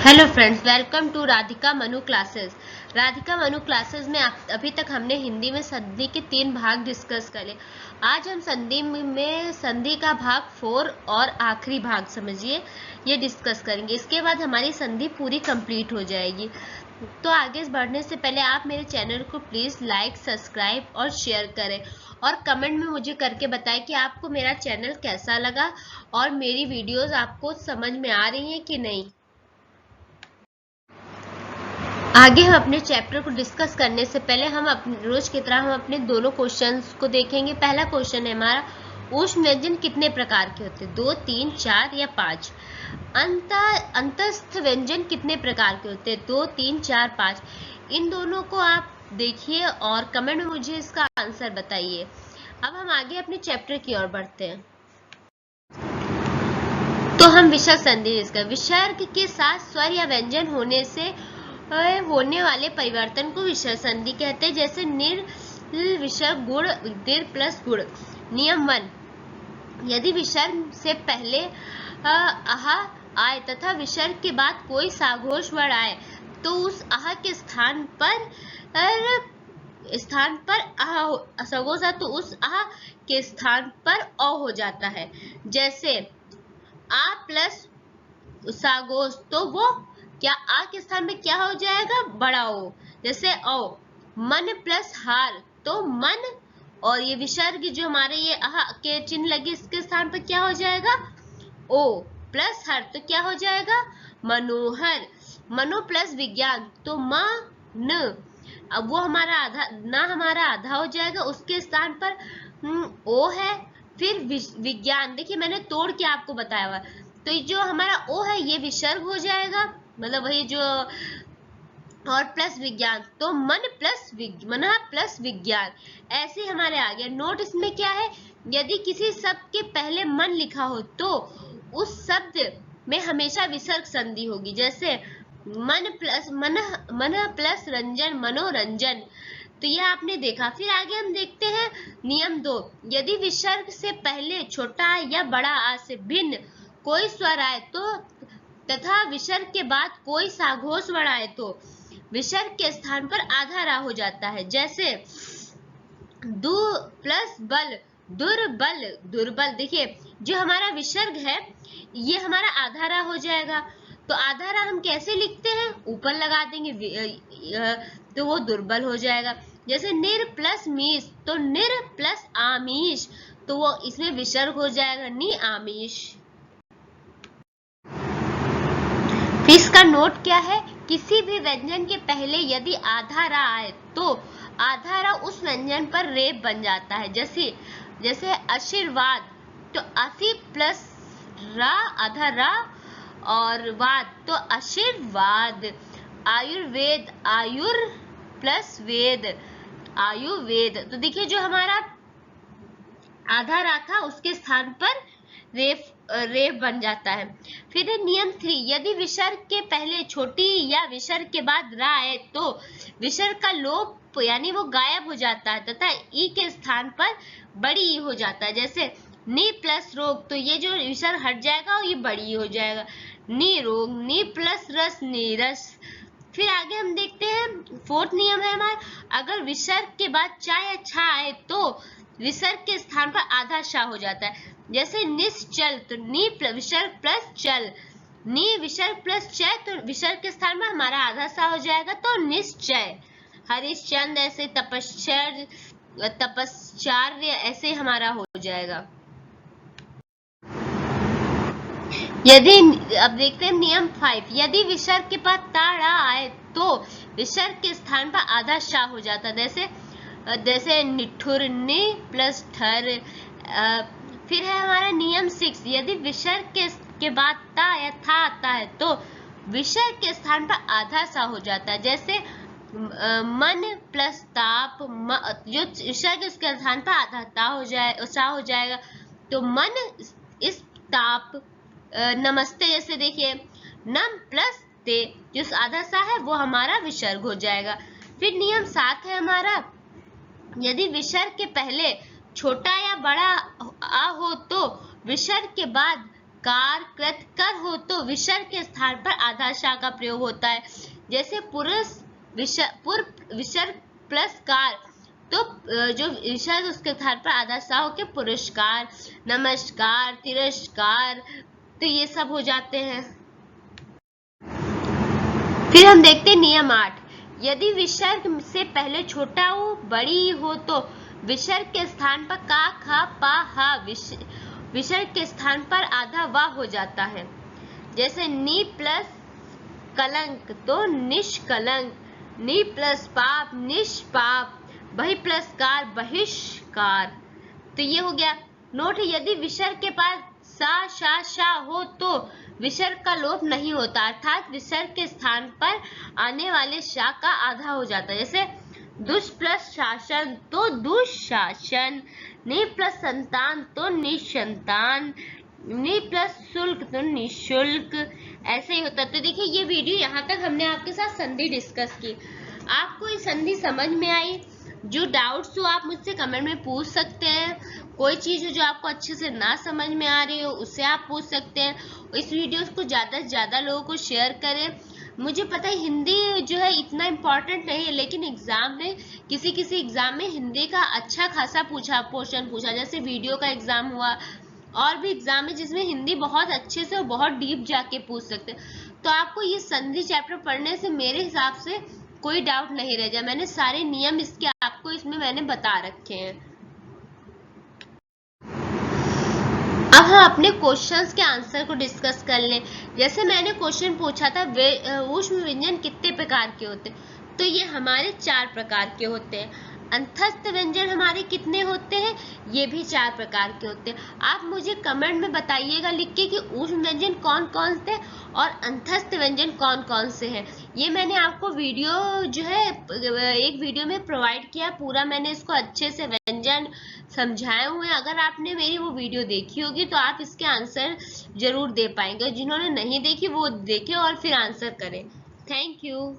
Hello friends, welcome to Radhika Manu classes. Radhika Manu classes में अभी तक हमने हिंदी में संधि के 3 भाग डिस्कस करे। आज हम संधि का भाग 4 और आखिरी भाग समझिए ये डिस्कस करेंगे। इसके बाद हमारी संधि पूरी कंप्लीट हो जाएगी। तो आगे बढ़ने से पहले आप मेरे चैनल को प्लीज लाइक, सब्सक्राइब और शेयर करें और कमेंट में मुझे करके बताएं कि आपको मेरा चैनल कैसा लगा और मेरी वीडियोस आपको समझ में आ रही हैं कि नहीं। आगे हम अपने चैप्टर को डिस्कस करने से पहले हम रोज की तरह हम अपने दोनों क्वेश्चंस को देखेंगे। पहला क्वेश्चन है हमारा, उष्ण व्यंजन कितने प्रकार के होते हैं? 2, 3, 4 या 5। अंतस्थ व्यंजन कितने प्रकार के होते हैं? 2, 3, 4, 5। इन दोनों को आप देखिए और कमेंट में मुझे इसका आंसर बताइए। अब हम आगे अपने चैप्टर की ओर बढ़ते हैं। तो हम विसर्ग संधि इसका विसर्ग के साथ स्वर या व्यंजन होने से होने वाले परिवर्तन को विसर्ग संधि कहते हैं। जैसे निर विसर्ग गुण, दीर्घ प्लस गुण। नियम 1, यदि विसर्ग से पहले आह आए तथा विसर्ग के बाद कोई साघोष वर्ण आए तो उस आह के स्थान पर आह सगोष तो उस आह के स्थान पर अ हो जाता है। जैसे आ प्लस सागोश तो वो क्या आ के स्थान में क्या हो जाएगा? बड़ा ओ। जैसे ओ मन प्लस हार तो मन, और ये विसर्ग जो हमारे ये आह के चिन्ह लगे इसके स्थान पर क्या हो जाएगा? ओ प्लस हर तो क्या हो जाएगा? मनोहर। मनो प्लस विज्ञान तो मन, अब वो हमारा आधा ना हमारा आधा हो जाएगा, उसके स्थान पर ओ है। फिर विज्ञान, देखिए मैंने तोड़ के आपको बताया हुआ, तो जो हमारा ओ है ये विसर्ग हो जाएगा, मतलब वही जो, और प्लस विज्ञान तो मन प्लस विज्ञान। ऐसे हमारे आ गया। नोट इसमें क्या है, यदि किसी शब्द के पहले मन लिखा हो तो उस शब्द में हमेशा विसर्ग संधि होगी। जैसे मन प्लस रंजन मनोरंजन, तो यह आपने देखा। फिर आगे हम देखते हैं नियम 2, यदि विसर्ग से पहले छोटा या बड़ा आ से भिन्न कोई स्वर आए तो तथा विसर्ग के बाद कोई साघोष वर्ण आए तो विसर्ग के स्थान पर आधा रा हो जाता है। जैसे दु प्लस बल दुर्बल, दुर्बल। देखिए जो हमारा विसर्ग है ये हमारा आधा रा हो जाएगा, तो आधा रा हम कैसे लिखते हैं? ऊपर लगा देंगे तो वो दुर्बल हो जाएगा। जैसे निर प्लस मीश तो निर प्लस आमीश, तो वो इसमें विसर्ग हो जाएगा नि आमीश। फिर इसका नोट क्या है, किसी भी व्यंजन के पहले यदि आधा रा आए तो आधा रा उस व्यंजन पर रेप बन जाता है। जैसे आशीर्वाद तो असी प्लस रा आधा रा और वाद तो आशीर्वाद। आयुर्वेद आयुर प्लस वेद आयुर्वेद, तो देखिए जो हमारा आधा रा था उसके स्थान पर रेफ बन जाता है। फिर नियम 3, यदि विसर्ग के पहले छोटी या विसर्ग के बाद रा है तो विसर्ग का लोप यानी वो गायब हो जाता है तथा ई के स्थान पर बड़ी ई हो जाता है। जैसे नी प्लस रोग तो ये जो विसर्ग हट जाएगा और ये बड़ी हो जाएगा, नी रोग। नी प्लस रस नीरस। फिर आगे हम देखते हैं 4th नियम है हमारा, अगर विसर्ग के बाद चा या छा आए तो विसर्ग के स्थान पर आधा शा हो जाता है। जैसे निश्चल तो नी विसर्ग प्लस चल, नी विसर्ग प्लस चय तो विसर्ग के स्थान पर हमारा आधा सा हो जाएगा तो निश्चय। हरिश्चंद ऐसे तपश्चर्य ऐसे हमारा हो जाएगा। यदि अब देखते हैं नियम 5, यदि विसर्ग के पास ताड़ा आए तो विसर्ग के स्थान पर आधा शा हो जाता है। जैसे निठुर नि प्लस ठर। फिर है हमारा नियम 6, यदि विसर्ग के बाद ता या था आता है तो विसर्ग के स्थान पर आधा सा हो जाता है। जैसे मन प्लस ताप जो विसर्ग उसके स्थान पर आधा सा हो जाएगा तो मन इस ताप। नमस्ते जैसे देखिए नम प्लस ते जो आधा सा है वो हमारा विसर्ग हो जाएगा। फिर नियम 7 है हमारा, यदि विसर्ग के पहले छोटा या बड़ा आ हो तो विसर्ग के बाद कार कृत कर हो तो विसर्ग के स्थान पर आधार शा का प्रयोग होता है। जैसे पुरुष विसर्ग प्लस कार, तो जो विसर्ग उसके स्थान पर आधार शा होके पुरस्कार, नमस्कार, तिरस्कार, तो ये सब हो जाते हैं। फिर हम देखते हैं नियम 8। यदि विसर्ग से पहले छोटा हो बड़ी हो तो विसर्ग के स्थान पर का खा पा हा विसर्ग के स्थान पर आधा वा हो जाता है। जैसे नी प्लस कलंक तो निष्कलंक, नी प्लस पाप निष्पाप, बहि प्लस कार बहिष्कार, तो ये हो गया। नोट, यदि विसर्ग के पास सा शा शा हो तो विसर्ग का लोप नहीं होता, अर्थात विसर्ग के स्थान पर आने वाले शा का आधा हो जाता है। जैसे दुष प्लस शासन तो दुशासन, नि प्लस संतान तो निसंतान, नि प्लस शुल्क तो निशुल्क, ऐसे ही होता। तो देखिए ये वीडियो यहाँ तक हमने आपके साथ संधि डिस्कस की। आपको ये संधि समझ में आई? जो डाउट्स हो आप मुझसे कमेंट में पूछ सकते हैं। कोई चीज़ हो जो आपको अच्छे से ना समझ में आ रही हो उससे आप पूछ सकते हैं। इस वीडियो को ज़्यादा से ज़्यादा लोगों को शेयर करें। मुझे पता है हिंदी जो है इतना इम्पोर्टेंट नहीं है, लेकिन एग्जाम में किसी एग्जाम में हिंदी का अच्छा खासा पोर्शन पूछा, जैसे वीडियो का एग्जाम हुआ, और भी एग्जाम है जिसमें हिंदी बहुत अच्छे से और बहुत डीप जाके पूछ सकते हैं। तो आपको ये संधि चैप्टर पढ़ने से मेरे हिसाब से कोई डाउट नहीं रह जाए। मैंने सारे नियम इसके आपको इसमें मैंने बता रखे हैं। अब हम अपने क्वेश्चंस के आंसर को डिस्कस कर लें। जैसे मैंने क्वेश्चन पूछा था ऊष्म व्यंजन कितने प्रकार के होते हैं, तो ये हमारे 4 प्रकार के होते हैं। अंतस्थ व्यंजन हमारे कितने होते हैं, ये भी 4 प्रकार के होते हैं। आप मुझे कमेंट में बताइएगा लिख के कि ऊष्म व्यंजन कौन कौन से और अंतस्थ व्यंजन कौन कौन से हैं। ये मैंने आपको वीडियो जो है एक वीडियो में प्रोवाइड किया, पूरा मैंने इसको अच्छे से व्यंजन समझाए हुए हैं। अगर आपने मेरी वो वीडियो देखी होगी तो आप इसके आंसर जरूर दे पाएंगे। जिन्होंने नहीं देखी वो देखें और फिर आंसर करें। Thank you.